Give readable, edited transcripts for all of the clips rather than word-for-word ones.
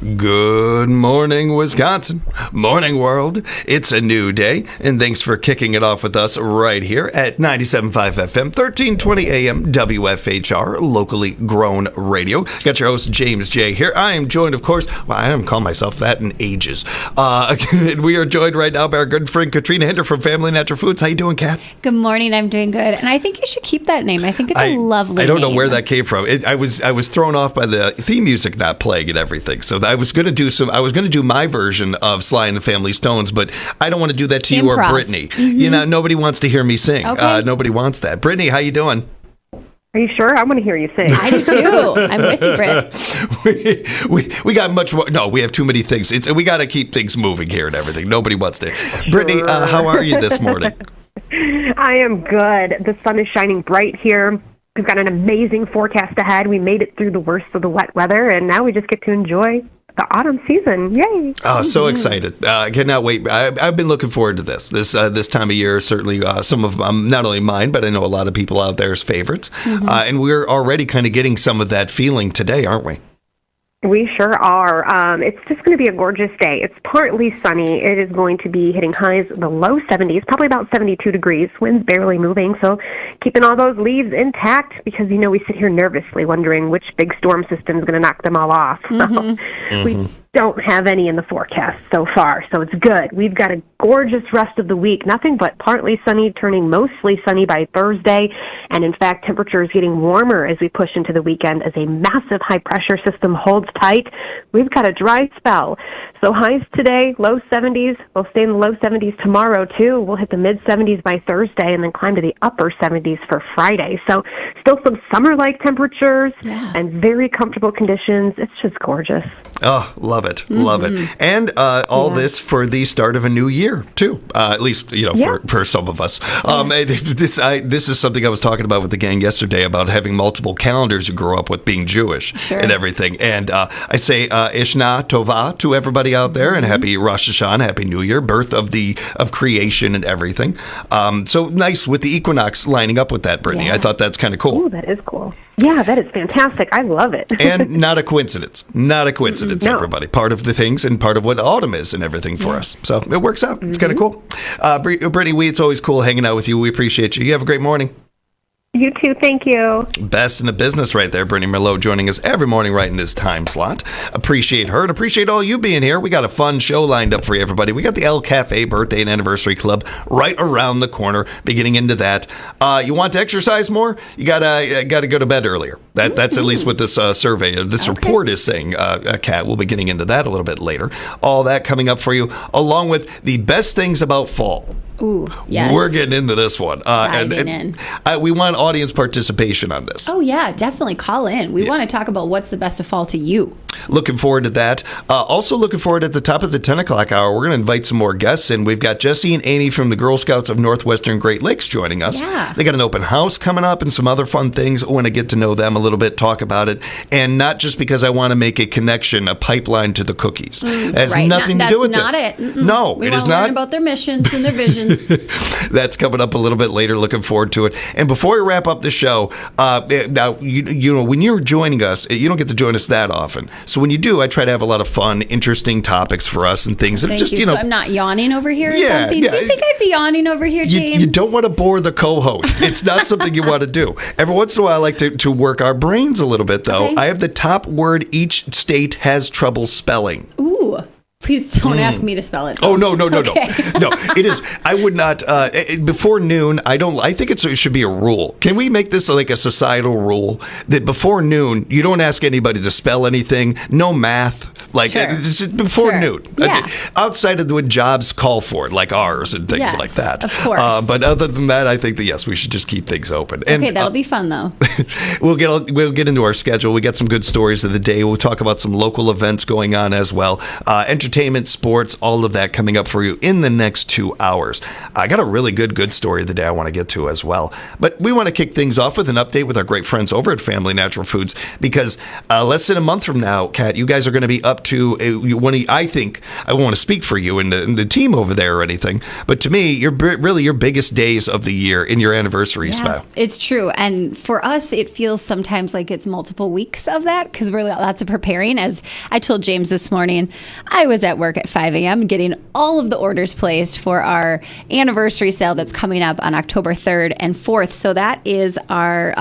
Good morning, Wisconsin. Morning, world. It's a new day, and thanks for kicking it off with us right here at 97.5 FM, 1320 AM, WFHR, locally grown radio. Got your host, James J. here. I am joined, of course, well, I haven't called myself that in ages. We are joined right now by our good friend, Katrina Hinder from Family Natural Foods. How you doing, Kat? Good morning. I'm doing good. And I think you should keep that name. I think it's a lovely name. I don't know where that came from. I was thrown off by the theme music not playing and everything. So I was going to do my version of Sly and the Family Stones, but I don't want to do that to you or Brittany. Mm-hmm. You know, nobody wants to hear me sing. Okay. Nobody wants that. Brittany, how you doing? Are you sure? I want to hear you sing. I do too. I'm with you, Britt. We got much more. No, we have too many things. We got to keep things moving here and everything. Nobody wants to. Sure. Brittany, how are you this morning? I am good. The sun is shining bright here. We've got an amazing forecast ahead. We made it through the worst of the wet weather, and now we just get to enjoy the autumn season. Yay. Oh, so excited. I cannot wait. I've been looking forward to this time of year. Certainly some of not only mine, but I know a lot of people out there's favorites. Mm-hmm. And we're already kind of getting some of that feeling today, aren't we? We sure are. It's just going to be a gorgeous day. It's partly sunny. It is going to be hitting highs in the low 70s, probably about 72 degrees. Wind's barely moving, so keeping all those leaves intact because, you know, we sit here nervously wondering which big storm system is going to knock them all off. Mm-hmm. We don't have any in the forecast so far, so it's good. We've got a gorgeous rest of the week. Nothing but partly sunny, turning mostly sunny by Thursday. And in fact, temperatures getting warmer as we push into the weekend as a massive high-pressure system holds tight. We've got a dry spell. So highs today, low 70s. We'll stay in the low 70s tomorrow, too. We'll hit the mid-70s by Thursday and then climb to the upper 70s for Friday. So still some summer-like temperatures and very comfortable conditions. It's just gorgeous. Oh, love it. Mm-hmm. Love it. And all this for the start of a new year, too. At least, you know, for some of us. This is something I was talking about with the gang yesterday about having multiple calendars you grow up with being Jewish and everything. And I say Ishna Tova to everybody out there and happy Rosh Hashanah, happy New Year, birth of creation and everything. So nice with the equinox lining up with that, Brittany. I thought that's kind of cool. Oh, that is cool. Yeah, that is fantastic. I love it. And not a coincidence. Not a coincidence, everybody. Part of the things and part of what autumn is and everything for us. So it works out. It's kind of cool. Brittany, it's always cool hanging out with you. We appreciate you. You have a great morning. You too. Thank you. Best in the business right there. Brittany Merlot joining us every morning right in this time slot. Appreciate her and appreciate all you being here. We got a fun show lined up for you, everybody. We got the El Cafe Birthday and Anniversary Club right around the corner, beginning into that. You want to exercise more? You gotta go to bed earlier. That's at least what this survey, this report is saying, Kat. We'll be getting into that a little bit later. All that coming up for you, along with the best things about fall. Ooh, yes. We're getting into this one. We want audience participation on this. Oh, yeah, definitely call in. We want to talk about what's the best of fall to you. Looking forward to that. Also looking forward at the top of the 10 o'clock hour, we're going to invite some more guests in. We've got Jesse and Amy from the Girl Scouts of Northwestern Great Lakes joining us. Yeah. They got an open house coming up and some other fun things. I want to get to know them a little bit, talk about it. And not just because I want to make a connection, a pipeline to the cookies. It has nothing to do with this. That's not it. No, it is not. Learn about their missions and their visions. That's coming up a little bit later. Looking forward to it. And before we wrap up the show, now, you know, when you're joining us, you don't get to join us that often. So when you do, I try to have a lot of fun, interesting topics for us and things. Thank you. So I'm not yawning over here or something? Yeah. Do you think I'd be yawning over here, James? You don't want to bore the co-host. It's not something you want to do. Every once in a while, I like to work our brains a little bit, though. Okay. I have the top word each state has trouble spelling. Ooh. Please don't ask me to spell it. Oh, no. No, it is. I would not. Before noon, I think it should be a rule. Can we make this like a societal rule that before noon, you don't ask anybody to spell anything? No math. Like before noon. Yeah. Outside of when jobs call for it, like ours and things like that. Of course. But other than that, I think that, yes, we should just keep things open. And, okay, that'll be fun, though. We'll get into our schedule. We got some good stories of the day. We'll talk about some local events going on as well. Entertainment, sports, all of that coming up for you in the next 2 hours. I got a really good story of the day I want to get to as well. But we want to kick things off with an update with our great friends over at Family Natural Foods because less than a month from now, Kat, you guys are going to be up up to I think, I won't want to speak for you and the team over there or anything, but to me, you're really your biggest days of the year in your anniversary spa. It's true. And for us, it feels sometimes like it's multiple weeks of that because we're lots of preparing. As I told James this morning, I was at work at 5 a.m. getting all of the orders placed for our anniversary sale that's coming up on October 3rd and 4th. So that is our...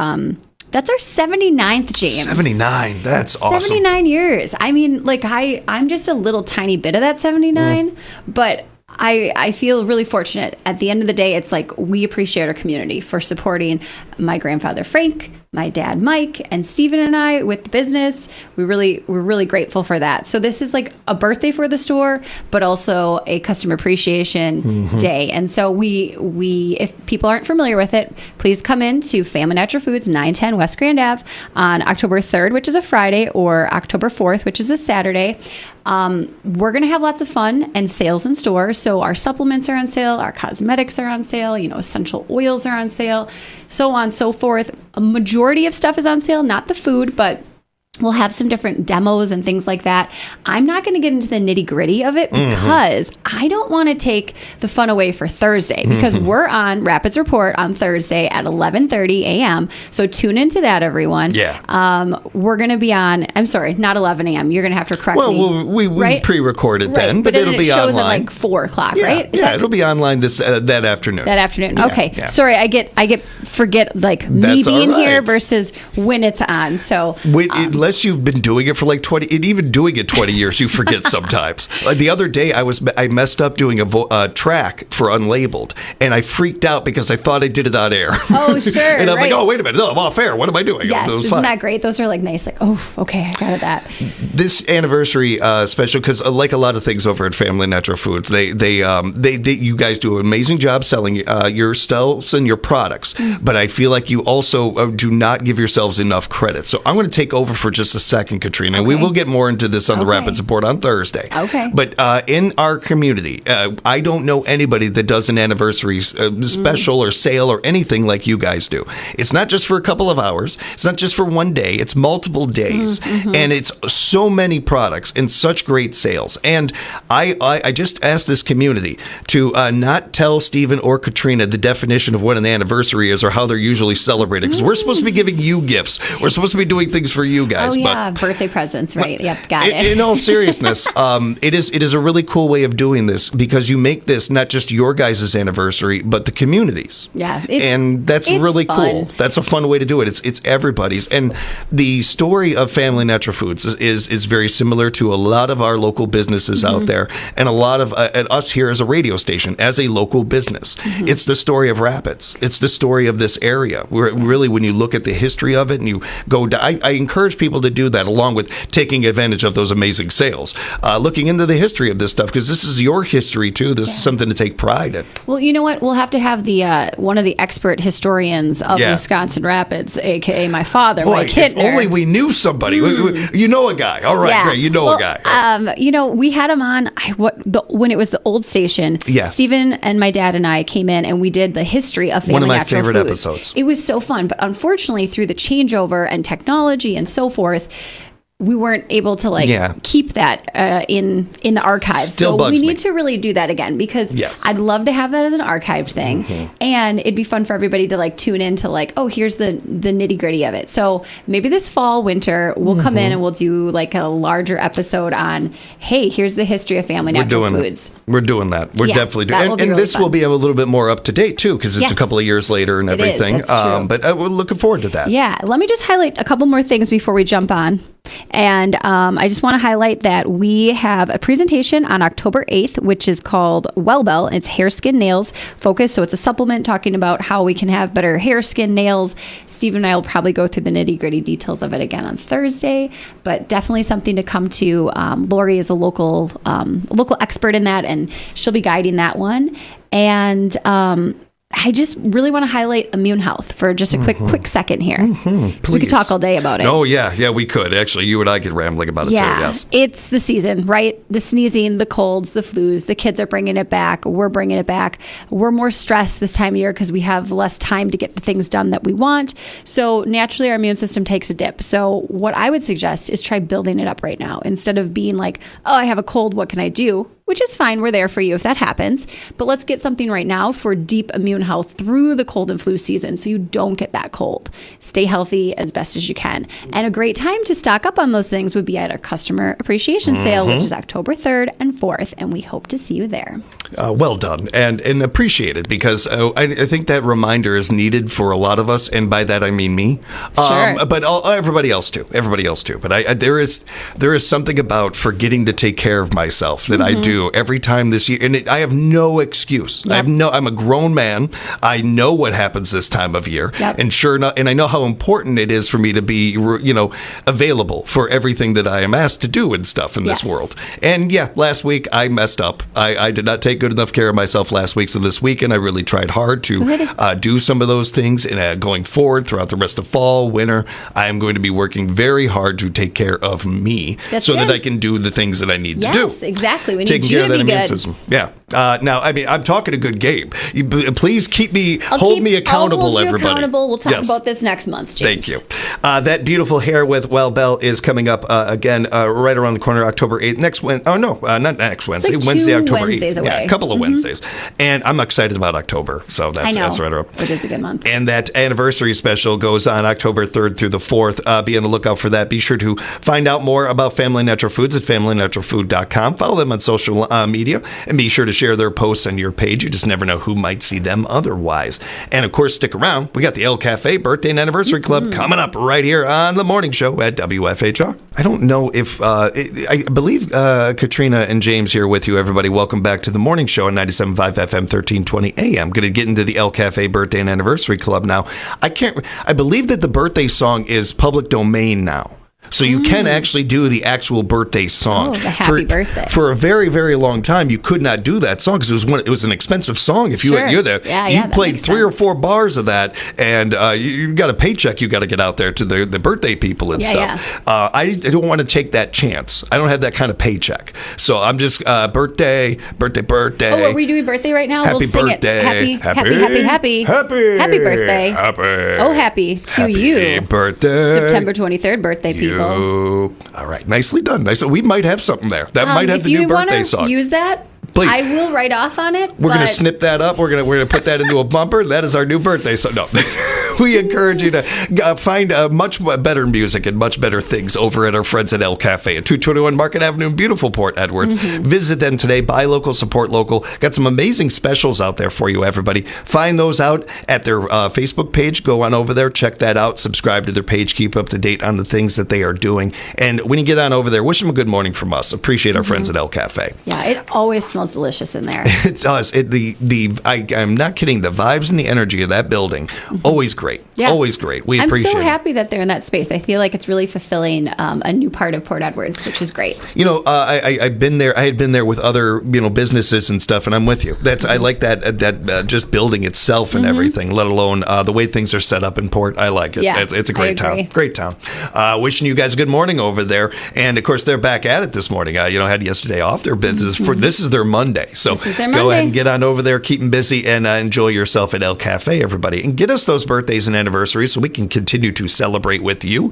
That's our 79th, James. 79. That's awesome. 79 years. I mean, like I'm just a little tiny bit of that 79, but I feel really fortunate. At the end of the day, it's like we appreciate our community for supporting my grandfather Frank, my dad Mike, and Stephen and I with the business. We're really grateful for that. So this is like a birthday for the store, but also a customer appreciation day. And so we if people aren't familiar with it, please come in to Family Natural Foods, 910 West Grand Ave on October 3rd, which is a Friday, or October 4th, which is a Saturday. We're going to have lots of fun and sales in store. So our supplements are on sale, our cosmetics are on sale, essential oils are on sale, so on and so forth. A majority of stuff is on sale, not the food, but we'll have some different demos and things like that. I'm not going to get into the nitty gritty of it because I don't want to take the fun away for Thursday because we're on Rapids Report on Thursday at 11:30 a.m. So tune into that, everyone. Yeah. We're going to be on, I'm sorry, not 11 a.m. You're going to have to correct me. Well, we right? pre-record it then, but it'll it be shows online. at like 4 o'clock, Yeah, right? Yeah, it'll be online that afternoon. That afternoon. Yeah, Okay. yeah. Sorry, I forget like me That's being all here right. versus when it's on. So Unless you've been doing it for like 20, and even doing it 20 years, you forget sometimes. The other day, I messed up doing a track for Unlabeled, and I freaked out because I thought I did it on air. Oh, sure. And I'm right. like, oh, wait a minute, no, I'm off air. What am I doing? Yes, It was isn't fine. that great? Those are like nice, like, oh, okay, I got it that. This anniversary special, because like a lot of things over at Family Natural Foods, they you guys do an amazing job selling yourselves and your products, but I feel like you also do not give yourselves enough credit. So I'm going to take over for just a second, Katrina. We will get more into this on the Rapids Report on Thursday. Okay. But in our community, I don't know anybody that does an anniversary special or sale or anything like you guys do. It's not just for a couple of hours. It's not just for one day. It's multiple days. And it's so many products and such great sales. And I just asked this community to not tell Stephen or Katrina the definition of what an anniversary is or how they're usually celebrated. Because we're supposed to be giving you gifts. We're supposed to be doing things for you guys. Oh, yeah, birthday presents, right? Yep, got it. In all seriousness, it is a really cool way of doing this because you make this not just your guys' anniversary, but the community's. Yeah, and that's really fun. cool. That's a fun way to do it. It's everybody's. And the story of Family Natural Foods is very similar to a lot of our local businesses out there, and a lot of us here as a radio station, as a local business. It's the story of Rapids. It's the story of this area. Really, when you look at the history of it and you go down, I encourage people to do that along with taking advantage of those amazing sales. Looking into the history of this stuff, because this is your history too. This is something to take pride in. Well, you know what? We'll have to have the one of the expert historians of Wisconsin Rapids, A.K.A. my father, Boy, Mike if Hittner. only we knew somebody. You know a guy. All right, great. You know a guy. We had him on when it was the old station. Yeah. Stephen and my dad and I came in and we did the history of Family One of my Natural favorite Foods. episodes. It was so fun, but unfortunately, through the changeover and technology and so forth, we weren't able to keep that in the archives. Still so bugs we me. need to really do that again because Yes. I'd love to have that as an archived thing, and it'd be fun for everybody to tune in to oh, here's the nitty gritty of it. So maybe this fall, winter, we'll come in and we'll do a larger episode on, hey, here's the history of Family Natural Foods. We're doing that. We're definitely doing that will it. be And really this fun. will be a little bit more up to date too, because it's Yes. a couple of years later and It is. everything. That's true. But we're looking forward to that. Yeah, let me just highlight a couple more things before we jump on. And I just want to highlight that we have a presentation on October 8th, which is called Wellbell. It's hair, skin, nails focused. So it's a supplement talking about how we can have better hair, skin, nails. Steve and I will probably go through the nitty gritty details of it again on Thursday, but definitely something to come to. Lori is a local expert in that, and she'll be guiding that one. And I just really want to highlight immune health for just a quick second here. Because we could talk all day about it. Oh, yeah, we could. Actually, you and I could rambling about it too, yes. It's the season, right? The sneezing, the colds, the flus, the kids are bringing it back. We're bringing it back. We're more stressed this time of year because we have less time to get the things done that we want. So naturally, our immune system takes a dip. So what I would suggest is try building it up right now. Instead of being like, oh, I have a cold, what can I do? Which is fine. We're there for you if that happens. But let's get something right now for deep immune health through the cold and flu season so you don't get that cold. Stay healthy as best as you can. And a great time to stock up on those things would be at our customer appreciation sale, which is October 3rd and 4th. And we hope to see you there. Well done and appreciated, because I think that reminder is needed for a lot of us. And by that, I mean me. Sure. But everybody else too. But there is something about forgetting to take care of myself that I do every time this year, and I have no excuse. Yep. I'm a grown man. I know what happens this time of year, Yep. and sure enough, and I know how important it is for me to be, available for everything that I am asked to do and stuff in this Yes. world. And yeah, last week I messed up. I did not take good enough care of myself last week, so this weekend I really tried hard to do some of those things. And going forward throughout the rest of fall, winter, I am going to be working very hard to take care of me, That's so that good. I can do the things that I need to do. Yes, exactly. We Taking need you care to of that be immune good. system. Yeah. Now, I mean, I'm talking a good game. Please hold me accountable, I'll hold you everybody. accountable. We'll talk Yes. about this next month, James. Thank you. That beautiful hair with Well Bell is coming up again right around the corner, October 8th. Next Wednesday. Oh, no, not next Wednesday. Like Wednesday, 2 October Wednesdays 8th. Yeah, away. a couple of Wednesdays. And I'm excited about October. So I know. that's right up. It is a good month. And that anniversary special goes on October 3rd through the 4th. Be on the lookout for that. Be sure to find out more about Family Natural Foods at familynaturalfood.com. Follow them on social media, and be sure to share their posts on your page. You just never know who might see them otherwise. And of course, stick around. We got the El Cafe Birthday and Anniversary Club coming up right here on the morning show at WFHR. I don't know if, I believe Katrina and James here with you, everybody. Welcome back to the morning show on 97.5 FM, 1320 AM. Going to get into the El Cafe Birthday and Anniversary Club now. I believe that the birthday song is public domain now. So you can actually do the actual birthday song. Oh, the happy birthday. For a very, very long time, you could not do that song because it was an expensive song. If you Sure. you're there, Yeah, you that played makes 3 or sense. 4 bars of that, and you got a paycheck. You got to get out there to the birthday people and stuff. Yeah. I don't want to take that chance. I don't have that kind of paycheck, so I'm just birthday. Oh, are we doing birthday right now? Happy we'll sing birthday. it. Happy birthday. Happy. Oh, happy to Happy you. birthday. September 23rd birthday, people. All right, nicely done. Nice. We might have something there. That might have the new birthday song. If you want to use that, Please. I will write off on it. We're going to but snip that up. We're going to put that into a bumper. That is our new birthday song. No. We encourage you to find much better music and much better things over at our friends at El Cafe at 221 Market Avenue in beautiful Port Edwards. Visit them today. Buy local, support local. Got some amazing specials out there for you, everybody. Find those out at their Facebook page. Go on over there. Check that out. Subscribe to their page. Keep up to date on the things that they are doing. And when you get on over there, wish them a good morning from us. Appreciate our friends at El Cafe. Yeah, it always smells delicious in there. It does. I'm not kidding. The vibes and the energy of that building, always great. Yeah. Always great. We I'm appreciate so it. happy that they're in that space. I feel like it's really fulfilling a new part of Port Edwards, which is great. You know, I've been there. I had been there with other, businesses and stuff, and I'm with you. I like that just building itself and everything, let alone the way things are set up in Port. I like it. Yeah, It's a I great town. agree. Great town. Wishing you guys a good morning over there. And of course, they're back at it this morning. Had yesterday off. Their business this is their Monday. So This is their go ahead Monday. and get on over there, keep them busy, and enjoy yourself at El Cafe, everybody. And get us those birthdays and anniversaries so we can continue to celebrate with you.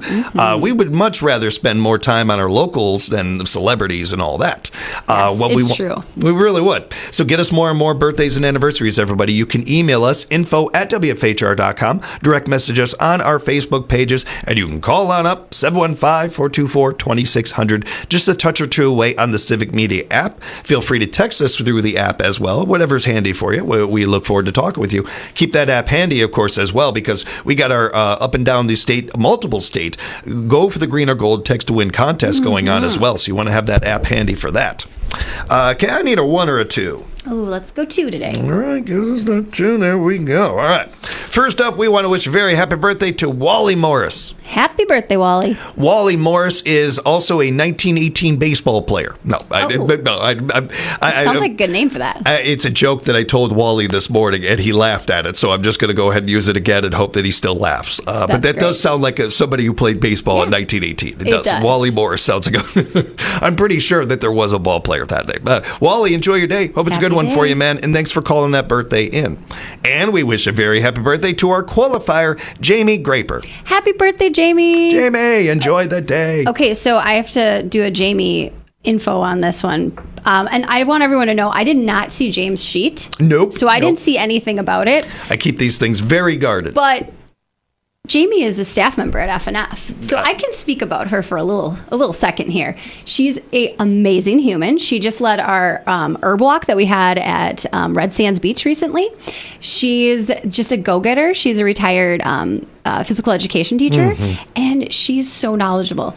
We would much rather spend more time on our locals than the celebrities and all that. Yes, it's we true. We really would. So get us more and more birthdays and anniversaries, everybody. You can email us, info@wfhr.com, direct message us on our Facebook pages, and you can call on up, 715-424-2600, just a touch or two away on the Civic Media app. Feel free to text us through the app as well, whatever's handy for you. We look forward to talking with you. Keep that app handy, of course, as well, because we got our up and down the state, multiple state, go for the green or gold text to win contest going on as well. So you want to have that app handy for that. Okay, I need a 1 or a 2. Oh, let's go 2 today. All right, gives us that 2. There we go. All right. First up, we want to wish a very happy birthday to Wally Morris. Happy birthday, Wally. Wally Morris is also a 1918 baseball player. No, Sounds like a good name for that. It's a joke that I told Wally this morning, and he laughed at it. So I'm just going to go ahead and use it again and hope that he still laughs. But that does sound like somebody who played baseball in 1918. It does. Wally Morris sounds like I'm pretty sure that there was a ball player that day. Wally, enjoy your day. Hope it's a good one for you, man. And thanks for calling that birthday in. And we wish a very happy birthday to our qualifier, Jamie Graper. Happy birthday, Jamie. Jamie, enjoy the day. Okay, so I have to do a Jamie info on this one. And I want everyone to know I did not see James' sheet. Nope. So I didn't see anything about it. I keep these things very guarded. But Jamie is a staff member at FNF, so I can speak about her for a little second here. She's an amazing human. She just led our herb walk that we had at Red Sands Beach recently. She's just a go-getter. She's a retired physical education teacher, and she's so knowledgeable.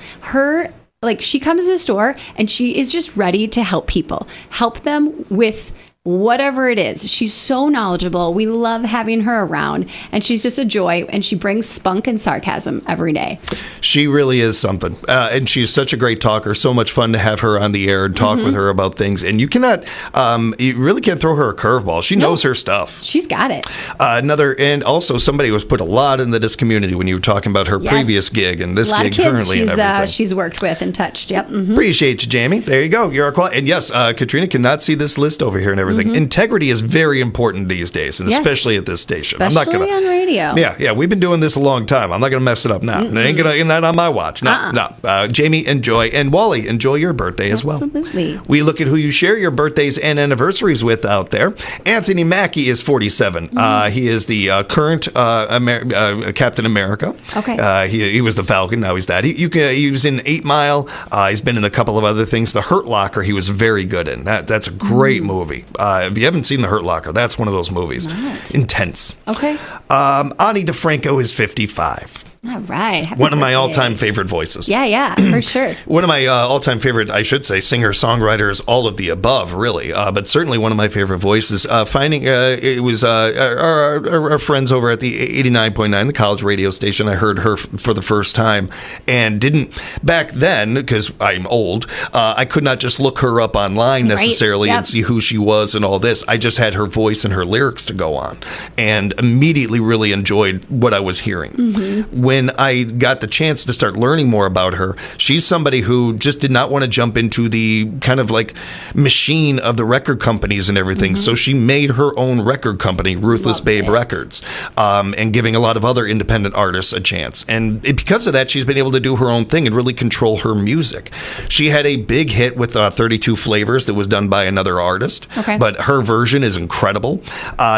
She comes to the store and she is just ready to help people, help them with whatever it is. She's so knowledgeable. We love having her around, and she's just a joy, and she brings spunk and sarcasm every day. She really is something. And she's such a great talker. So much fun to have her on the air and talk with her about things. And you really can't throw her a curveball. She knows her stuff. She's got it. And also somebody who has put a lot into this community when you were talking about her previous gig and this gig currently and everything. She's worked with and touched. Yep. Appreciate you, Jamie. There you go. You're our quality. And yes, Katrina cannot see this list over here and everything. Integrity is very important these days, and especially at this station. Especially on radio. Yeah. We've been doing this a long time. I'm not going to mess it up now. It ain't not on my watch. No. Jamie, enjoy. And Wally, enjoy your birthday as well. Absolutely. We look at who you share your birthdays and anniversaries with out there. Anthony Mackie is 47. He is the current Captain America. Okay. He was the Falcon. Now he's that. He was in 8 Mile. He's been in a couple of other things. The Hurt Locker he was very good in. That's a great movie. If you haven't seen The Hurt Locker, that's one of those movies. Not. Intense. Okay. Ani DeFranco is 55. All right. One of my all-time favorite voices. Yeah, for sure. One of my all-time favorite, I should say, singer-songwriters, all of the above, really. But certainly one of my favorite voices. It was our friends over at the 89.9, the college radio station. I heard her for the first time and didn't, back then, because I'm old, I could not just look her up online necessarily and see who she was and all this. I just had her voice and her lyrics to go on and immediately really enjoyed what I was hearing. When I got the chance to start learning more about her, she's somebody who just did not want to jump into the kind of like machine of the record companies and everything. So she made her own record company, Ruthless Babe Records, and giving a lot of other independent artists a chance. And because of that, she's been able to do her own thing and really control her music. She had a big hit with 32 Flavors that was done by another artist, but her version is incredible.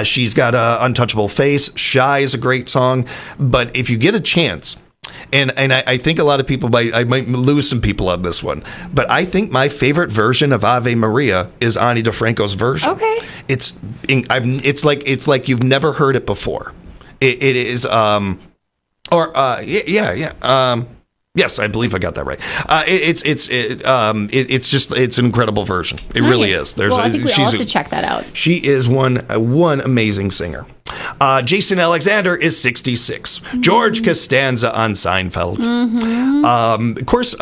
She's got Untouchable Face. Shy is a great song, but if you get a chance, and I think a lot of people I might lose some people on this one, but I think my favorite version of Ave Maria is Ani DeFranco's version. Okay, it's like you've never heard it before. It is yes, I believe I got that right. It's an incredible version. It really is. I think we all have to check that out. She is one amazing singer. Jason Alexander is 66. George Costanza on Seinfeld. Of course,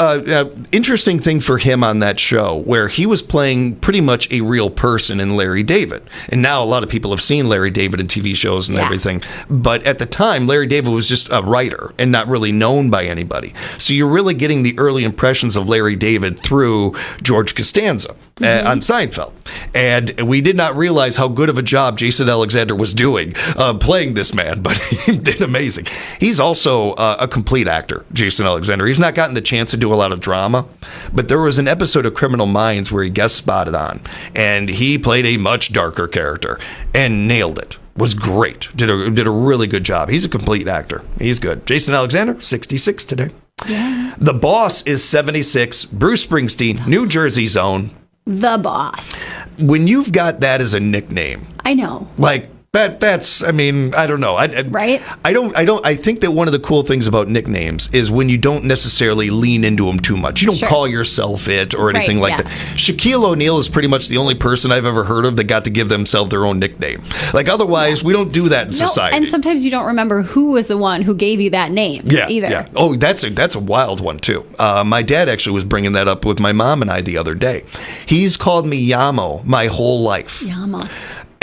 interesting thing for him on that show where he was playing pretty much a real person in Larry David. And now a lot of people have seen Larry David in TV shows and everything. But at the time, Larry David was just a writer and not really known by anybody. So you're really getting the early impressions of Larry David through George Costanza on Seinfeld. And we did not realize how good of a job Jason Alexander was doing playing this man, but he did amazing. He's also a complete actor, Jason Alexander. He's not gotten the chance to do a lot of drama, but there was an episode of Criminal Minds where he guest spotted on, and he played a much darker character and nailed it. Was great. Did a really good job. He's a complete actor. He's good. Jason Alexander, 66 today. Yeah. The Boss is 76. Bruce Springsteen, New Jersey's own. The Boss. When you've got that as a nickname, I know. Like, That's, I mean, I don't know. Right? I think that one of the cool things about nicknames is when you don't necessarily lean into them too much. You don't call yourself it or anything like that. Shaquille O'Neal is pretty much the only person I've ever heard of that got to give themselves their own nickname. Like, otherwise, we don't do that in society. And sometimes you don't remember who was the one who gave you that name either. Yeah. Oh, that's a wild one, too. My dad actually was bringing that up with my mom and I the other day. He's called me Yamo my whole life. Yamo.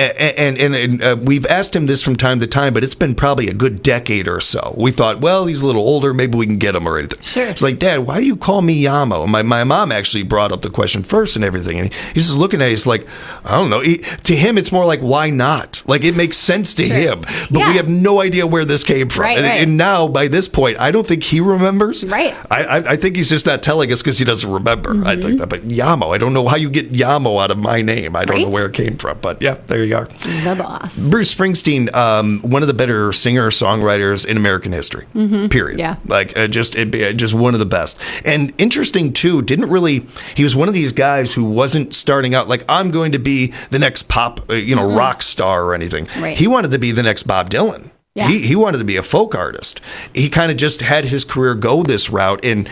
And we've asked him this from time to time, but it's been probably a good decade or so. We thought, well, he's a little older, maybe we can get him or anything. Sure. It's like, Dad, why do you call me Yamo? And my mom actually brought up the question first and everything. And he's just looking at it, he's like, I don't know. To him, it's more like, why not? Like, it makes sense to him. But we have no idea where this came from. Right, and now, by this point, I don't think he remembers. Right. I think he's just not telling us because he doesn't remember. I think that. But Yamo, I don't know how you get Yamo out of my name. I don't know where it came from. But yeah, there you are. The boss. Bruce Springsteen, one of the better singer-songwriters in American history, period. Yeah. Like, just one of the best. And interesting, too, he was one of these guys who wasn't starting out like, I'm going to be the next pop, rock star or anything. Right. He wanted to be the next Bob Dylan. Yeah. He wanted to be a folk artist. He kind of just had his career go this route, and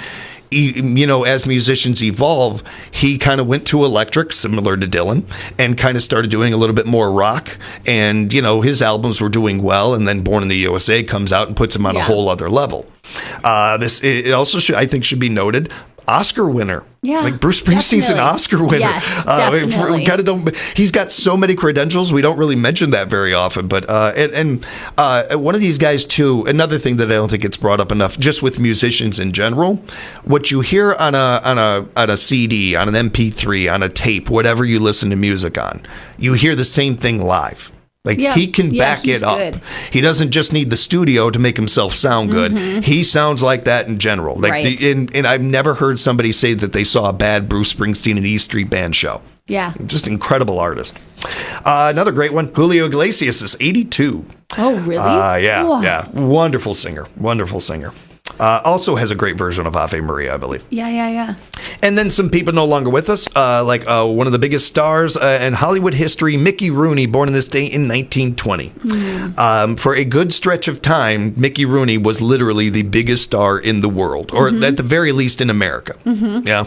as musicians evolve, he kind of went to electric, similar to Dylan, and kind of started doing a little bit more rock. And, his albums were doing well. And then Born in the USA comes out and puts him on a whole other level. It also should be noted, Oscar winner. Yeah, like Bruce Springsteen's an Oscar winner. Yes, definitely. He's got so many credentials. We don't really mention that very often. But one of these guys too. Another thing that I don't think gets brought up enough, just with musicians in general, what you hear on a CD, on an MP3, on a tape, whatever you listen to music on, you hear the same thing live. Like, he can back it up. Good. He doesn't just need the studio to make himself sound good. He sounds like that in general. Like, and I've never heard somebody say that they saw a bad Bruce Springsteen and E Street Band show. Yeah. Just incredible artist. Another great one, Julio Iglesias is 82. Oh, really? Yeah. Wonderful singer. Also has a great version of Ave Maria, I believe. Yeah. And then some people no longer with us, like one of the biggest stars in Hollywood history, Mickey Rooney, born on this day in 1920. For a good stretch of time, Mickey Rooney was literally the biggest star in the world, or at the very least in America. Yeah,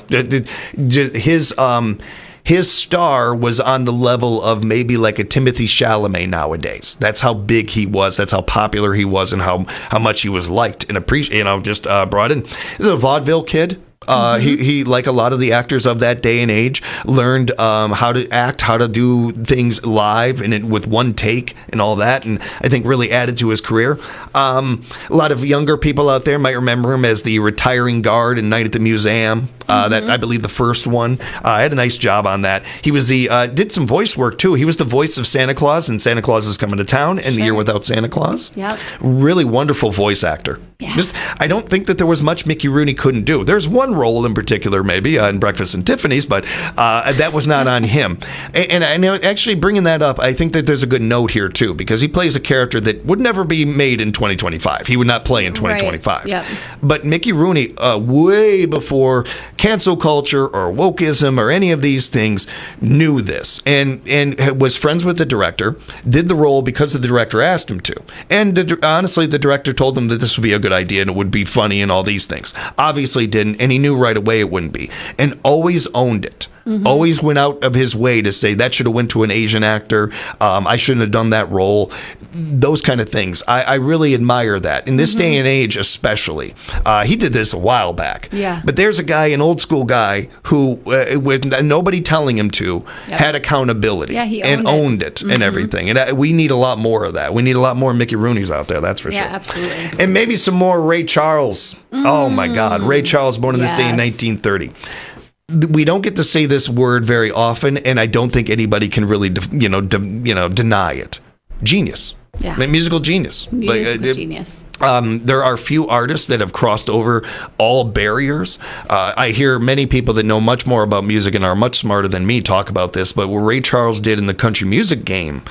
his star was on the level of maybe like a Timothy Chalamet nowadays. That's how big he was. That's how popular he was, and how much he was liked and appreciated. Just brought in. He's a vaudeville kid. He, like a lot of the actors of that day and age, learned how to act, how to do things live and with one take and all that, and I think really added to his career. A lot of younger people out there might remember him as the retiring guard in Night at the Museum. That I believe the first one. I had a nice job on that. He was did some voice work too. He was the voice of Santa Claus in Santa Claus is Coming to Town and The Year Without Santa Claus. Yep. Really wonderful voice actor. Yeah. I don't think that there was much Mickey Rooney couldn't do. There's one role in particular, maybe in Breakfast and Tiffany's, but that was not on him. And actually bringing that up, I think that there's a good note here too, because he plays a character that would never be made in 2025. He would not play in 2025. Right. Yep. But Mickey Rooney, way before cancel culture or wokeism or any of these things, knew this and was friends with the director, did the role because the director asked him to. And honestly, the director told him that this would be a good idea and it would be funny and all these things. Obviously didn't, and he knew right away it wouldn't be, and always owned it. Always went out of his way to say that should have went to an Asian actor. I shouldn't have done that role. Those kind of things. I really admire that. In this day and age, especially. He did this a while back. Yeah. But there's a guy, an old school guy, who, with nobody telling him to, had accountability. Yeah, he owned it and everything. And we need a lot more of that. We need a lot more Mickey Rooneys out there, that's for sure. Yeah, absolutely. And maybe some more Ray Charles. Oh, my God. Ray Charles, born on this day in 1930. We don't get to say this word very often, and I don't think anybody can really, deny it. Genius. Yeah. Musical genius. Genius. There are few artists that have crossed over all barriers. I hear many people that know much more about music and are much smarter than me talk about this, but what Ray Charles did in the country music game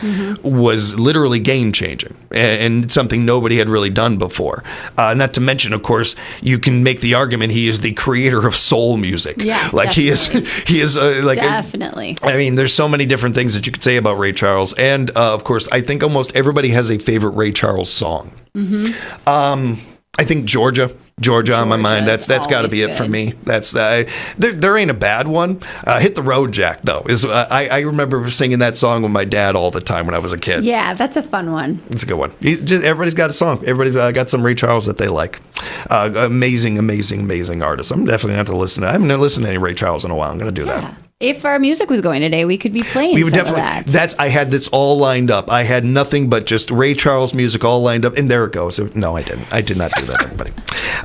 was literally game-changing and something nobody had really done before. Not to mention, of course, you can make the argument he is the creator of soul music. Yeah, like definitely. he is like Definitely. I mean, there's so many different things that you could say about Ray Charles, and of course, I think almost everybody has a favorite Ray Charles song. I think Georgia on my mind. That's got to be it for me. That's there ain't a bad one. Hit the Road Jack though is I remember singing that song with my dad all the time when I was a kid. Yeah, that's a fun one. It's a good one. Everybody's got a song. Everybody's got some Ray Charles that they like. Amazing artist. I'm definitely going to have to listen to. I haven't listened to any Ray Charles in a while. I'm going to do that. If our music was going today, we could be playing We would some definitely. of that. I had this all lined up. I had nothing but just Ray Charles music all lined up, and there it goes. No, I didn't. I did not do that, everybody.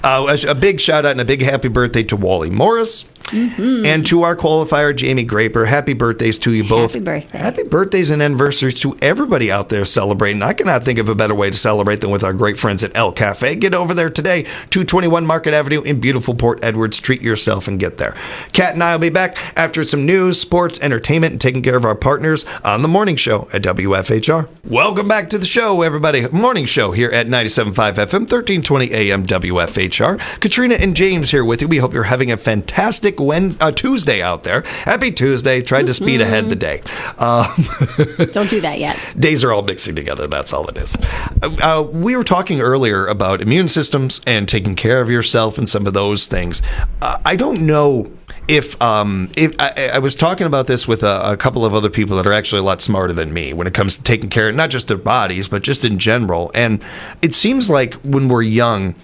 A big shout out and a big happy birthday to Wally Morris. And to our qualifier, Jamie Graper. Happy birthdays to you both. Happy birthday. Happy birthdays and anniversaries to everybody out there celebrating. I cannot think of a better way to celebrate than with our great friends at El Cafe. Get over there today, 221 Market Avenue in beautiful Port Edwards. Treat yourself and get there. Kat and I will be back after some news, sports, entertainment, and taking care of our partners on the morning show at WFHR. Welcome back to the show, everybody. Morning show here at 97.5 FM, 1320 AM WFHR. Katrina and James here with you. We hope you're having a fantastic Tuesday out there. Happy Tuesday. Tried to speed ahead the day. Don't do that yet. Days are all mixing together. That's all it is. We were talking earlier about immune systems and taking care of yourself and some of those things. I don't know if I was talking about this with a couple of other people that are actually a lot smarter than me when it comes to taking care of not just their bodies, but just in general. And it seems like when we're young,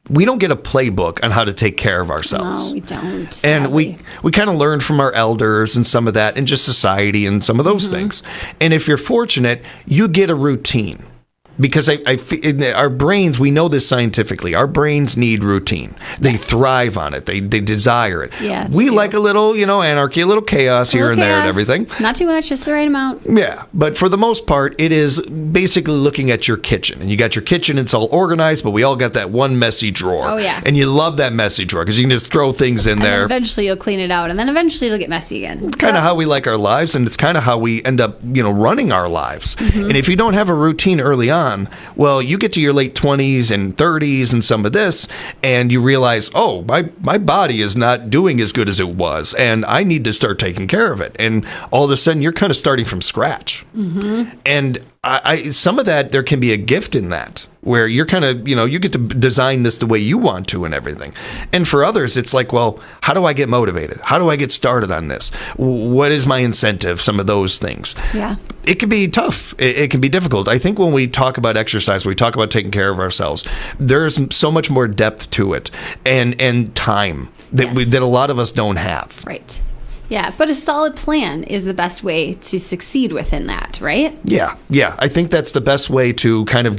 we don't get a playbook on how to take care of ourselves. No, we don't. And sadly. we kind of learn from our elders and some of that and just society and some of those things. And if you're fortunate, you get a routine. Because our brains, we know this scientifically, our brains need routine. They thrive on it. They desire it. Yeah, we too. like a little, anarchy, a little chaos here and there and everything. Not too much, just the right amount. Yeah, but for the most part, it is basically looking at your kitchen. And you got your kitchen, it's all organized, but we all got that one messy drawer. Oh, yeah. And you love that messy drawer because you can just throw things in And there. then eventually you'll clean it out, and then eventually it'll get messy again. It's kind of how we like our lives, and it's kind of how we end up, running our lives. And if you don't have a routine early on, well, you get to your late 20s and 30s and some of this, and you realize, oh, my body is not doing as good as it was, and I need to start taking care of it. And all of a sudden, you're kind of starting from scratch. And some of that, there can be a gift in that, where you're kind of, you get to design this the way you want to and everything. And for others, it's like, well, how do I get motivated? How do I get started on this? What is my incentive? Some of those things. Yeah. It can be tough. It can be difficult. I think when we talk about exercise, we talk about taking care of ourselves, there's so much more depth to it and time that Yes. that a lot of us don't have. Right. Yeah, but a solid plan is the best way to succeed within that, right? Yeah. I think that's the best way to kind of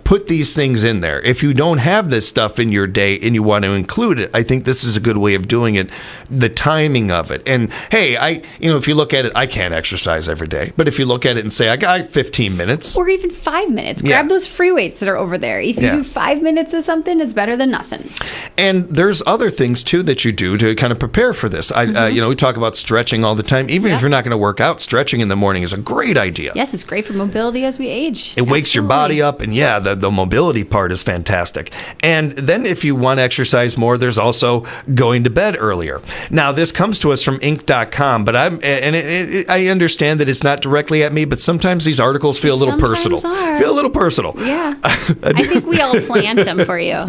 put these things in there. If you don't have this stuff in your day and you want to include it, I think this is a good way of doing it. The timing of it. And hey, if you look at it, I can't exercise every day. But if you look at it and say, I got 15 minutes. Or even 5 minutes. Yeah. Grab those free weights that are over there. If you Yeah. do 5 minutes of something, it's better than nothing. And there's other things, too, that you do to kind of prepare for this. We talk about stretching all the time. Even if you're not going to work out, stretching in the morning is a great idea. Yes, it's great for mobility as we age. It wakes your body up, and the mobility part is fantastic. And then if you want to exercise more, there's also going to bed earlier. Now, this comes to us from Inc.com, but I understand that it's not directly at me, but sometimes these articles feel a little personal. Sometimes are. Feel a little personal. Yeah. I think we all plant them for you.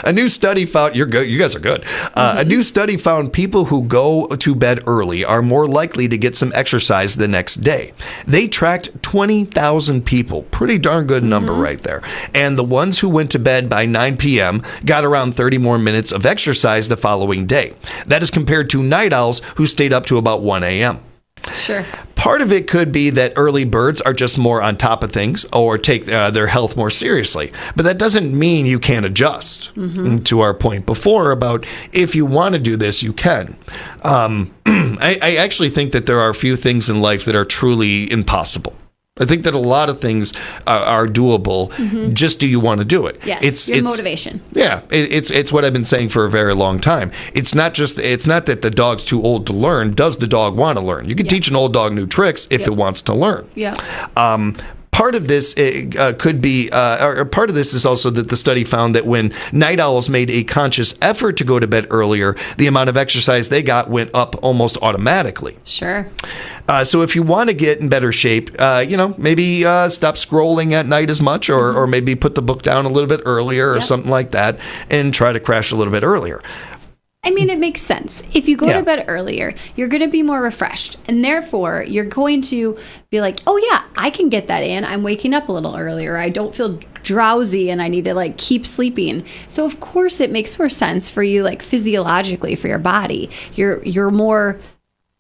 A new study found you're good. You guys are good. A new study found people who go to bed early are more likely to get some exercise the next day. They tracked 20,000 people. Pretty darn good number right there. And the ones who went to bed by 9 p.m. got around 30 more minutes of exercise the following day. That is compared to night owls who stayed up to about 1 a.m. Sure. Part of it could be that early birds are just more on top of things or take their health more seriously. But that doesn't mean you can't adjust. To our point before about if you want to do this, you can. I actually think that there are a few things in life that are truly impossible. I think that a lot of things are doable. Just do you want to do it? Yes, it's motivation. Yeah, it's what I've been saying for a very long time. It's not that the dog's too old to learn. Does the dog want to learn? You can teach an old dog new tricks if it wants to learn. Yeah. Part of this could be, or part of this is also that the study found that when night owls made a conscious effort to go to bed earlier, the amount of exercise they got went up almost automatically. Sure. So if you want to get in better shape, maybe stop scrolling at night as much, or maybe put the book down a little bit earlier or something like that, and try to crash a little bit earlier. I mean, it makes sense. If you go to bed earlier, you're going to be more refreshed. And therefore, you're going to be like, oh, yeah, I can get that in. I'm waking up a little earlier. I don't feel drowsy and I need to keep sleeping. So, of course, it makes more sense for you, physiologically, for your body. You're more...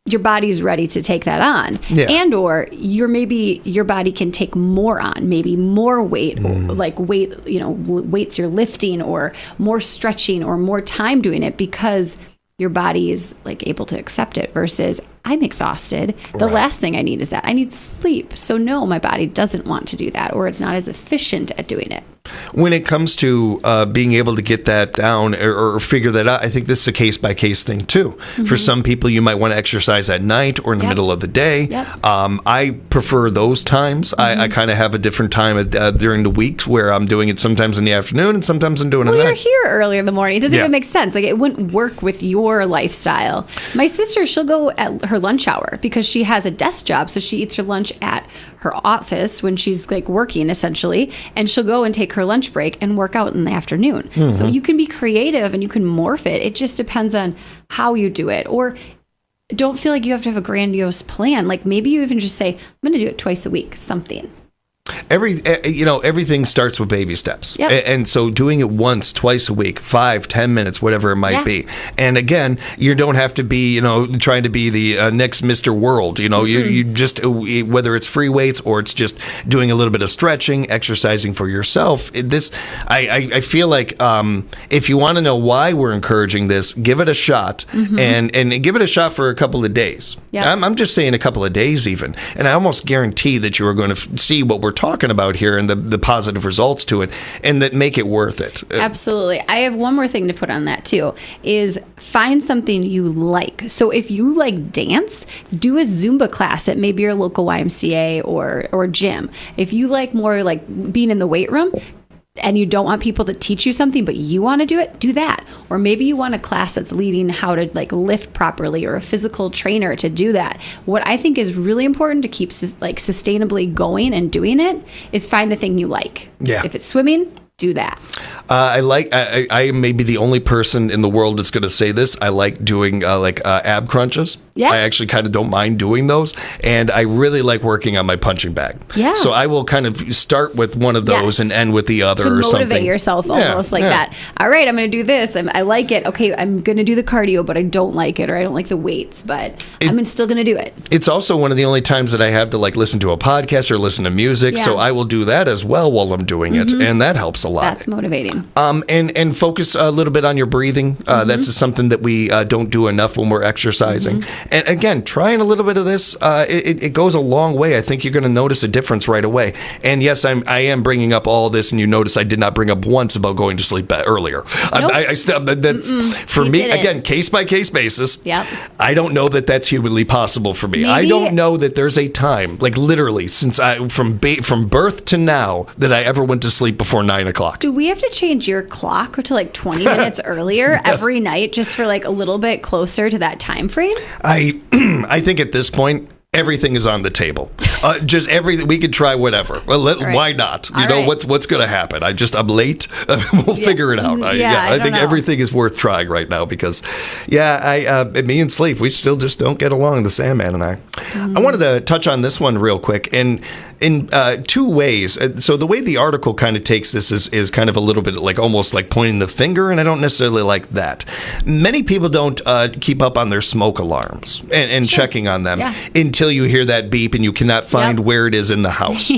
Your body's ready to take that on, and or your body can take more on, maybe more weight, weights you're lifting, or more stretching, or more time doing it because your body is able to accept it. Versus, I'm exhausted. The last thing I need is that. I need sleep. So no, my body doesn't want to do that, or it's not as efficient at doing it. When it comes to being able to get that down or figure that out, I think this is a case-by-case thing, too. For some people, you might want to exercise at night or in the middle of the day. I prefer those times. I kind of have a different time during the week where I'm doing it sometimes in the afternoon and sometimes I'm doing it at night. Well, you're here early in the morning. It doesn't even make sense. It wouldn't work with your lifestyle. My sister, she'll go at her lunch hour because she has a desk job, so she eats her lunch at her office when she's working, essentially, and she'll go and take her lunch break and work out in the afternoon. So you can be creative and you can morph it. It just depends on how you do it. Or don't feel like you have to have a grandiose plan. Maybe you even just say, I'm going to do it twice a week, something. Everything starts with baby steps. And so doing it once, twice a week, 5-10 minutes, whatever it might be. And again, you don't have to be, trying to be the next Mr. World. You just, whether it's free weights or it's just doing a little bit of stretching, exercising for yourself. I feel like if you want to know why we're encouraging this, give it a shot and give it a shot for a couple of days. I'm just saying a couple of days even. And I almost guarantee that you are going to see what we're talking about here and the positive results to it, and that make it worth it. Absolutely. I have one more thing to put on that too, is find something you like. So if you like dance, do a Zumba class at maybe your local YMCA or gym. If you like more being in the weight room, and you don't want people to teach you something, but you want to do it, do that. Or maybe you want a class that's leading how to lift properly, or a physical trainer to do that. What I think is really important to keep sustainably going and doing it is find the thing you like. If it's swimming, do that. I may be the only person in the world that's going to say this. I like doing ab crunches. I actually kind of don't mind doing those. And I really like working on my punching bag. So I will kind of start with one of those and end with the other or something. To motivate yourself almost that. All right, I'm going to do this. I like it. Okay, I'm going to do the cardio, but I don't like it, or I don't like the weights, but I'm still going to do it. It's also one of the only times that I have to listen to a podcast or listen to music. So I will do that as well while I'm doing it. And that helps a lot. That's motivating. And focus a little bit on your breathing. That's something that we don't do enough when we're exercising. And again, trying a little bit of this, it goes a long way. I think you're going to notice a difference right away. And yes, I am bringing up all this, and you notice I did not bring up once about going to sleep earlier. Nope. I still, that's for me, again, case by case basis. I don't know that that's humanly possible for me. I don't know that there's a time, literally, since from birth to now, that I ever went to sleep before 9 o'clock. Do we have to change your clock to 20 minutes earlier every night just for a little bit closer to that time frame? I think at this point, everything is on the table. Just everything. We could try whatever. Well, why not? What's going to happen? I'm late. We'll figure it out. I think everything is worth trying right now because, me and sleep, we still just don't get along, the Sandman and I. I wanted to touch on this one real quick. And in two ways. So the way the article kind of takes this is kind of a little bit almost like pointing the finger, and I don't necessarily like that. Many people don't keep up on their smoke alarms and checking on them until you hear that beep and you cannot find where it is in the house.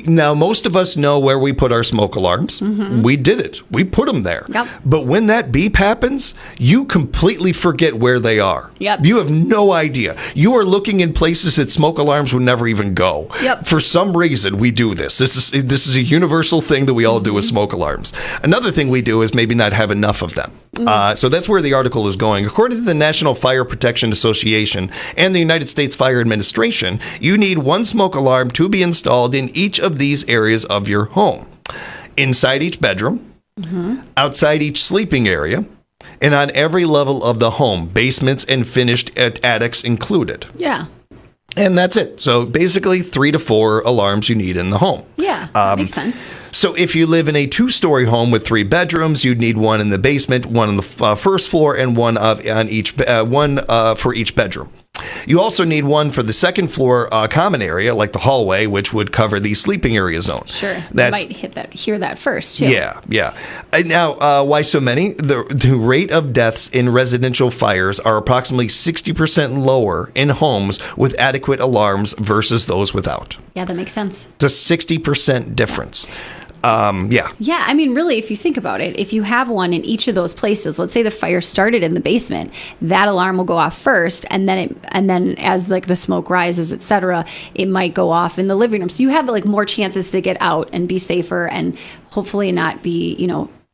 Now, most of us know where we put our smoke alarms. We did it. We put them there. But when that beep happens, you completely forget where they are. You have no idea. You are looking in places that smoke alarms would never even go. know. Yep. For some reason, we do this. This is a universal thing that we all do with smoke alarms. Another thing we do is maybe not have enough of them. So that's where the article is going. According to the National Fire Protection Association and the United States Fire Administration, you need one smoke alarm to be installed in each of these areas of your home. Inside each bedroom, outside each sleeping area, and on every level of the home, basements and finished attics included. Yeah. And that's it. So basically 3 to 4 alarms you need in the home. Yeah. Makes sense. So if you live in a 2-story home with 3 bedrooms, you'd need one in the basement, one on the first floor, and one for each bedroom. You also need one for the second floor common area, like the hallway, which would cover the sleeping area zone. Sure. You might hear that first, too. Yeah. Now, why so many? The rate of deaths in residential fires are approximately 60% lower in homes with adequate alarms versus those without. Yeah, that makes sense. It's a 60% difference. Yeah. Yeah, I mean, really, if you think about it, if you have one in each of those places, let's say the fire started in the basement, that alarm will go off first, and then as like the smoke rises, etc., it might go off in the living room. So you have like more chances to get out and be safer, and hopefully not be,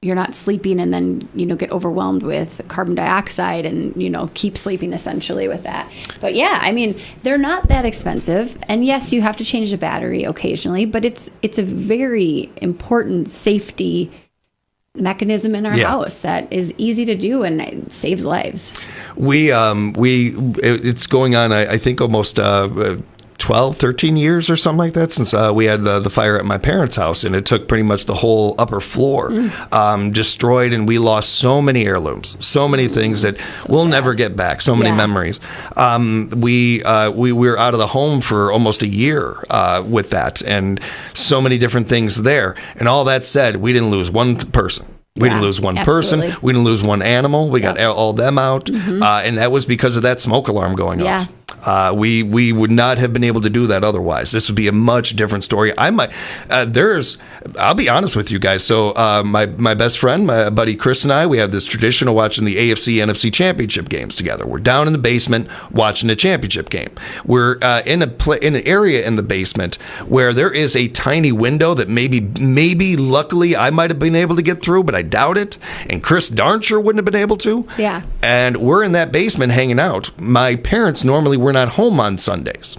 you're not sleeping and then, get overwhelmed with carbon dioxide and, keep sleeping essentially with that. But yeah, I mean, they're not that expensive. And yes, you have to change the battery occasionally, but it's a very important safety mechanism in our house that is easy to do and it saves lives. It's going on, I think, almost 12, 13 years or something like that since we had the fire at my parents' house, and it took pretty much the whole upper floor destroyed, and we lost so many heirlooms, so many things that we'll never get back, so many memories. We were out of the home for almost a year with that, and so many different things there. And all that said, we didn't lose one person. We didn't lose one person. We didn't lose one animal. We got all them out. And that was because of that smoke alarm going off. We would not have been able to do that otherwise. This would be a much different story. I'll be honest with you guys. So my best friend, my buddy Chris, and I, we have this tradition of watching the AFC NFC championship games together. We're down in the basement watching a championship game. We're in an area in the basement where there is a tiny window that maybe luckily I might have been able to get through, but I doubt it. And Chris darn sure wouldn't have been able to. Yeah. And we're in that basement hanging out. My parents normally were not home on Sundays.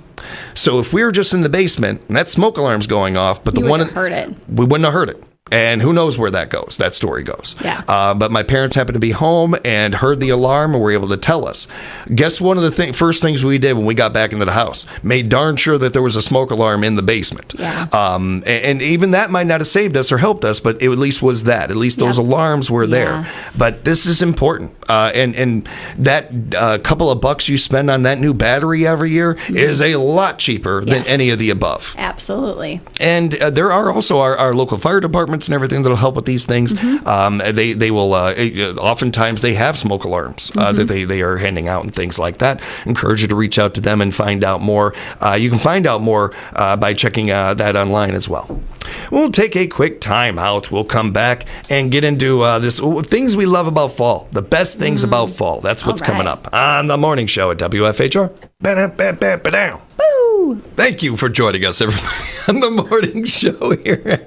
So if we were just in the basement and that smoke alarm's going off, but we wouldn't have heard it. And who knows where that story goes. Yeah. But my parents happened to be home and heard the alarm and were able to tell us. Guess one of the first things we did when we got back into the house? Made darn sure that there was a smoke alarm in the basement. Yeah. And even that might not have saved us or helped us, but it at least was that. At least those alarms were there. But this is important. And that couple of bucks you spend on that new battery every year is a lot cheaper than any of the above. Absolutely. And there are also our local fire departments and everything that'll help with these things. They will oftentimes they have smoke alarms that they are handing out and things like that. Encourage you to reach out to them and find out more. You can find out more by checking that online as well. We'll take a quick time out. We'll come back and get into this things we love about fall. The best things about fall. That's what's coming up on the morning show at WFHR. Ba-da-ba-ba-ba-dow. Boo! Thank you for joining us, everybody, on the morning show here.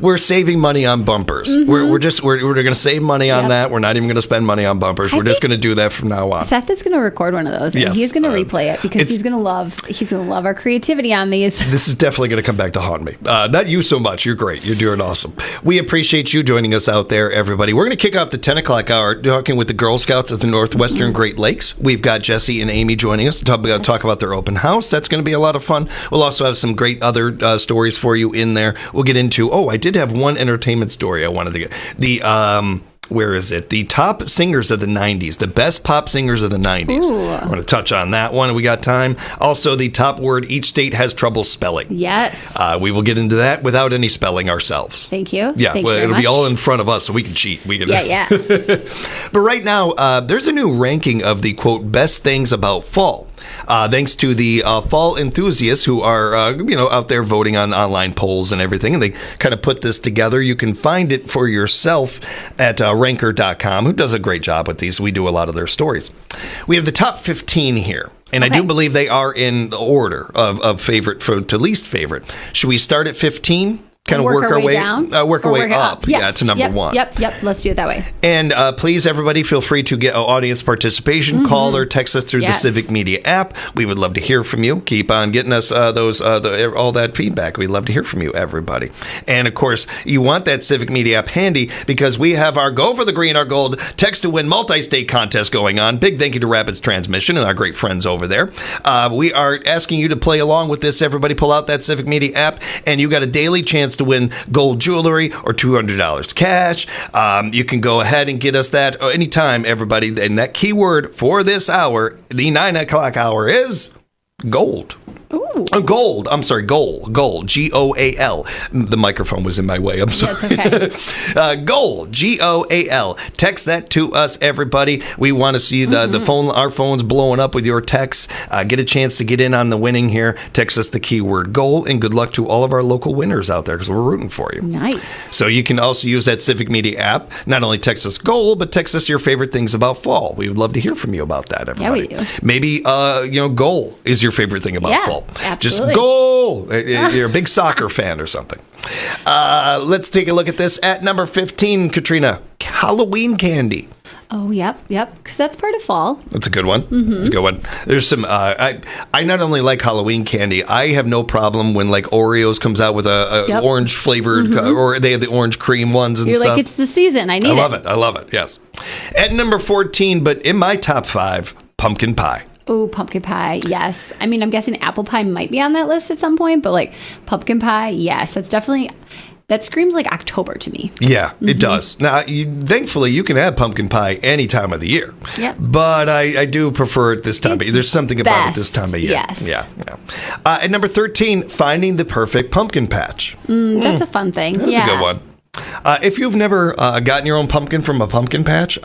We're saving money on bumpers. We're going to save money on that. We're not even going to spend money on bumpers. We're just going to do that from now on. Seth is going to record one of those, and he's going to replay it because he's going to love our creativity on these. This is definitely going to come back to haunt me. Not you so much. You're great. You're doing awesome. We appreciate you joining us out there, everybody. We're going to kick off the 10 o'clock hour talking with the Girl Scouts of the Northwestern Great Lakes. We've got Jesse and Amy joining us to talk about their open house. That's going to be a lot of fun. We'll also have some great other stories for you in there. We'll get into, I did have one entertainment story I wanted to get. Where is it? The top singers of the 90s, the best pop singers of the 90s. I want to touch on that one. We got time. Also, the top word each state has trouble spelling. Yes. We will get into that without any spelling ourselves. Thank you. Yeah, Thank well, you it'll very be much. all in front of us, so we can cheat. Yeah. But right now, there's a new ranking of the, quote, best things about fall. Thanks to the fall enthusiasts who are, out there voting on online polls and everything, and they kind of put this together. You can find it for yourself at ranker.com, who does a great job with these. We do a lot of their stories. We have the top 15 here. And Okay. I do believe they are in the order of favorite to least favorite. Should we start at 15? Kind of work our way down, work our way up. Yes. Yeah, to number one. Yep. Let's do it that way. And please, everybody, feel free to get audience participation. Call or text us through Yes. the Civic Media app. We would love to hear from you. Keep on getting us all that feedback. We'd love to hear from you, everybody. And of course, you want that Civic Media app handy because we have our Go for the Green, our Gold text to win multi-state contest going on. Big thank you to Rapids Transmission and our great friends over there. We are asking you to play along with this. Everybody, pull out that Civic Media app, and you got a daily chance to win gold jewelry or $200 cash. You can go ahead and get us that anytime, everybody. And that keyword for this hour, the 9 o'clock hour, is gold. Ooh. Gold. I'm sorry, gold. Gold. Goal. The microphone was in my way. I'm sorry. That's okay. Gold. Goal. Text that to us, everybody. We want to see the phone. Our phones blowing up with your texts. Get a chance to get in on the winning here. Text us the keyword goal, and good luck to all of our local winners out there because we're rooting for you. Nice. So you can also use that Civic Media app. Not only text us goal, but text us your favorite things about fall. We would love to hear from you about that, everybody. Yeah, we do. Maybe goal is your favorite thing about fall. Absolutely. Just goal. You're a big soccer fan or something. Let's take a look at this at number 15, Katrina. Halloween candy. Oh, yep. Because that's part of fall. That's a good one. That's a good one. There's some. I not only like Halloween candy. I have no problem when like Oreos comes out with a Yep. orange flavored, or they have the orange cream ones and You're stuff. like, it's the season. I need I it. love it. I love it. Yes. At number 14, but in my top 5, pumpkin pie. Oh, pumpkin pie, yes. I mean, I'm guessing apple pie might be on that list at some point, but like pumpkin pie, yes. That screams like October to me. Yeah, it does. Now, thankfully, you can have pumpkin pie any time of the year. Yep. But I do prefer it this time of year. There's something about it this time of year. Yes. Yeah. At number 13, finding the perfect pumpkin patch. That's a fun thing. That's a good one. If you've never gotten your own pumpkin from a pumpkin patch,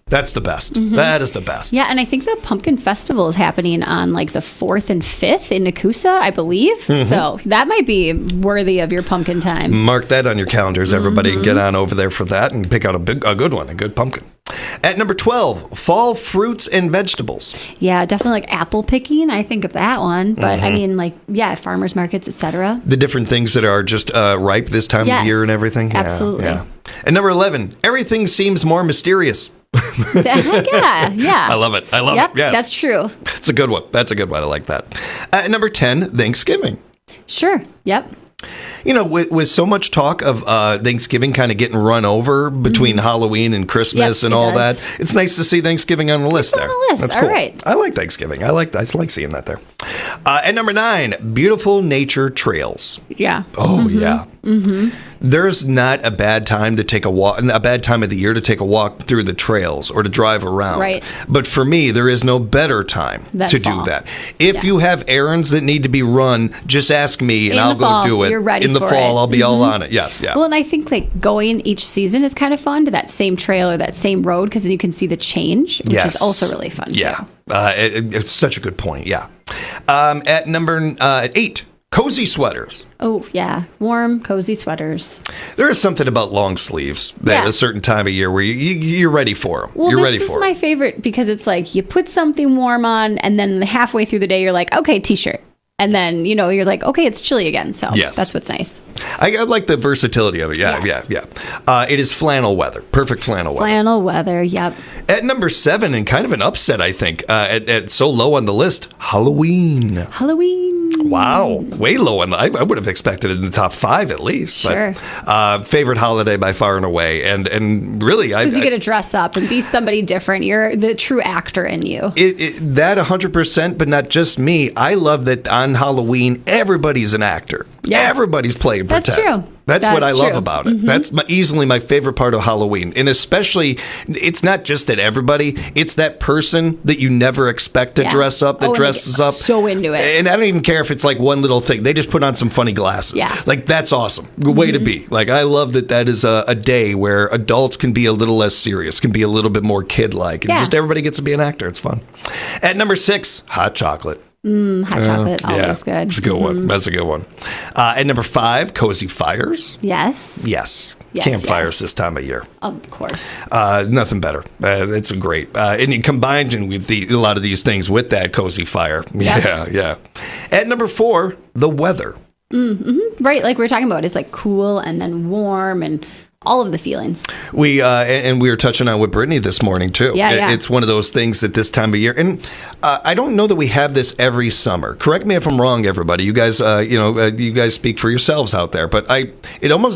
that's the best. That is the best. Yeah, and I think the Pumpkin Festival is happening on like the 4th and 5th in Nakusa, I believe. So that might be worthy of your pumpkin time. Mark that on your calendars, everybody, and get on over there for that and pick out a good one, a good pumpkin. At number 12, fall fruits and vegetables. Yeah, definitely like apple picking. I think of that one. But I mean, like, yeah, farmers markets, etc. The different things that are just ripe this time Yes, of year and everything. absolutely. Yeah. At number 11, everything seems more mysterious. Yeah. I love it. I love Yep, it. Yeah. that's true. It's a good one. That's a good one. I like that. At number 10, Thanksgiving. Sure. Yep. You know, with so much talk of Thanksgiving kind of getting run over between Halloween and Christmas Yep, and it all does. that, it's nice to see Thanksgiving on the list there. on the list. That's All cool. right. I like Thanksgiving. I like seeing that there. At number 9, beautiful nature trails. Yeah. Oh, yeah. There's not a bad time to take a walk, a bad time of the year to take a walk through the trails or to drive around. Right. But for me, there is no better time Than to fall. do that. If you have errands that need to be run, just ask me and In I'll the fall, go do it. you're ready In the for fall, it. I'll be all on it. Yes, yeah. Well, and I think like going each season is kind of fun to that same trail or that same road because then you can see the change, which Yes. is also really fun Yeah. too. It's such a good point. Yeah. At number 8, cozy sweaters. Oh, yeah. Warm, cozy sweaters. There is something about long sleeves that Yeah. a certain time of year where you're ready for them. Well, You're ready this is for my 'em. favorite because it's like you put something warm on and then halfway through the day you're like, okay, t-shirt. And then, you're like, okay, it's chilly again. So Yes. that's what's nice. I like the versatility of it. Yeah, Yes. yeah. It is flannel weather. Perfect flannel weather. Flannel weather. Yep. At number 7, and kind of an upset, I think, at so low on the list, Halloween. Halloween. Wow, way low on the. I would have expected it in the top 5 at least. Sure. But, favorite holiday by far and away, and really, Because you get to dress up and be somebody different. You're the true actor in you. that 100%, but not just me. I love that on Halloween everybody's an actor. Yeah. Everybody's playing That's pretend. true. That's what I love true. about it. That's easily my favorite part of Halloween. And especially, it's not just that everybody, it's that person that you never expect to dress up that dresses up. So into it. And I don't even care if it's like one little thing. They just put on some funny glasses. Yeah. Like, that's awesome. Way to be. Like, I love that is a day where adults can be a little less serious, can be a little bit more kid-like. And just everybody gets to be an actor. It's fun. At number 6, hot chocolate. Hot chocolate, always good. That's a good one. That's a good one. At number 5, cozy fires. Yes. Yes. Yes, Campfires yes. this time of year. Of course. Nothing better. It's a great. And you combine with a lot of these things with that cozy fire. Yeah. At number 4, the weather. Right, like we were talking about. It's like cool and then warm and all of the feelings. We and we were touching on with Brittany this morning too. Yeah. It's one of those things that this time of year, and I don't know that we have this every summer. Correct me if I'm wrong, everybody. You guys, you guys speak for yourselves out there. But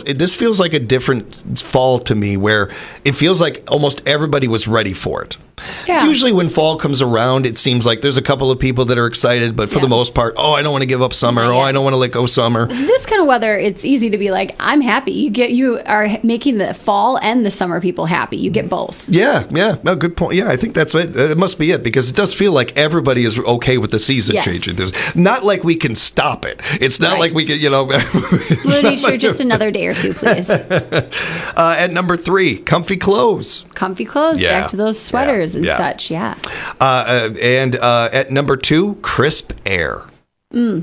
this feels like a different fall to me, where it feels like almost everybody was ready for it. Yeah. Usually when fall comes around, it seems like there's a couple of people that are excited, but for the most part, I don't want to give up summer. I don't want to let go summer. This kind of weather, it's easy to be like, I'm happy. You are making the fall and the summer people happy. You get both. Yeah. No, good point. Yeah, I think that's it. It must be it, because it does feel like everybody is okay with the season changing. There's not like we can stop it. It's not like we can, Looney, sure, just another day or two, please. At number 3, comfy clothes. Comfy clothes, back to those sweaters and such, And at number 2, crisp air.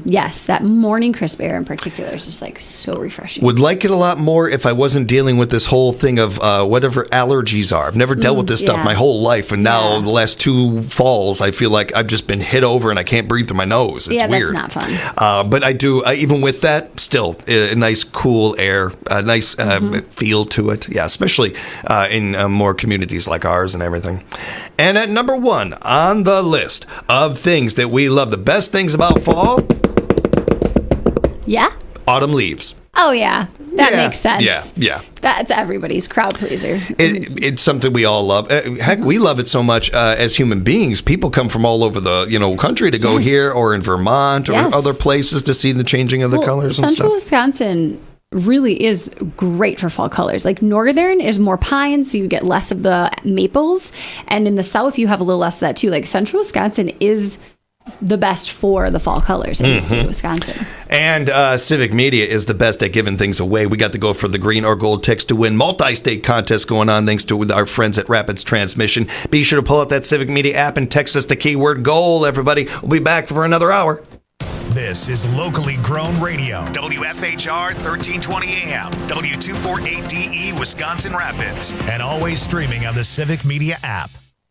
Yes, that morning crisp air in particular is just like so refreshing. Would like it a lot more if I wasn't dealing with this whole thing of whatever allergies are. I've never dealt with this stuff my whole life, and now the last 2 falls, I feel like I've just been hit over and I can't breathe through my nose. It's weird. That's not fun. But I do, even with that, still a nice cool air, a nice feel to it. Yeah, especially in more communities like ours and everything. And at number 1 on the list of things that we love, the best things about fall. Yeah? Autumn leaves. Oh, yeah. That makes sense. Yeah. That's everybody's crowd pleaser. It's something we all love. Heck, we love it so much as human beings. People come from all over the country to go here, or in Vermont, or other places to see the changing of the colors and stuff. Central Wisconsin really is great for fall colors. Like northern is more pine, so you get less of the maples. And in the south, you have a little less of that too. Like central Wisconsin is the best for the fall colors in Wisconsin. And Civic Media is the best at giving things away. We got to go for the green or gold ticks to win multi-state contest going on thanks to our friends at Rapids Transmission. Be sure to pull up that Civic Media app and text us the keyword GOAL, everybody. We'll be back for another hour. This is locally grown radio. WFHR 1320 AM, W248DE, Wisconsin Rapids. And always streaming on the Civic Media app.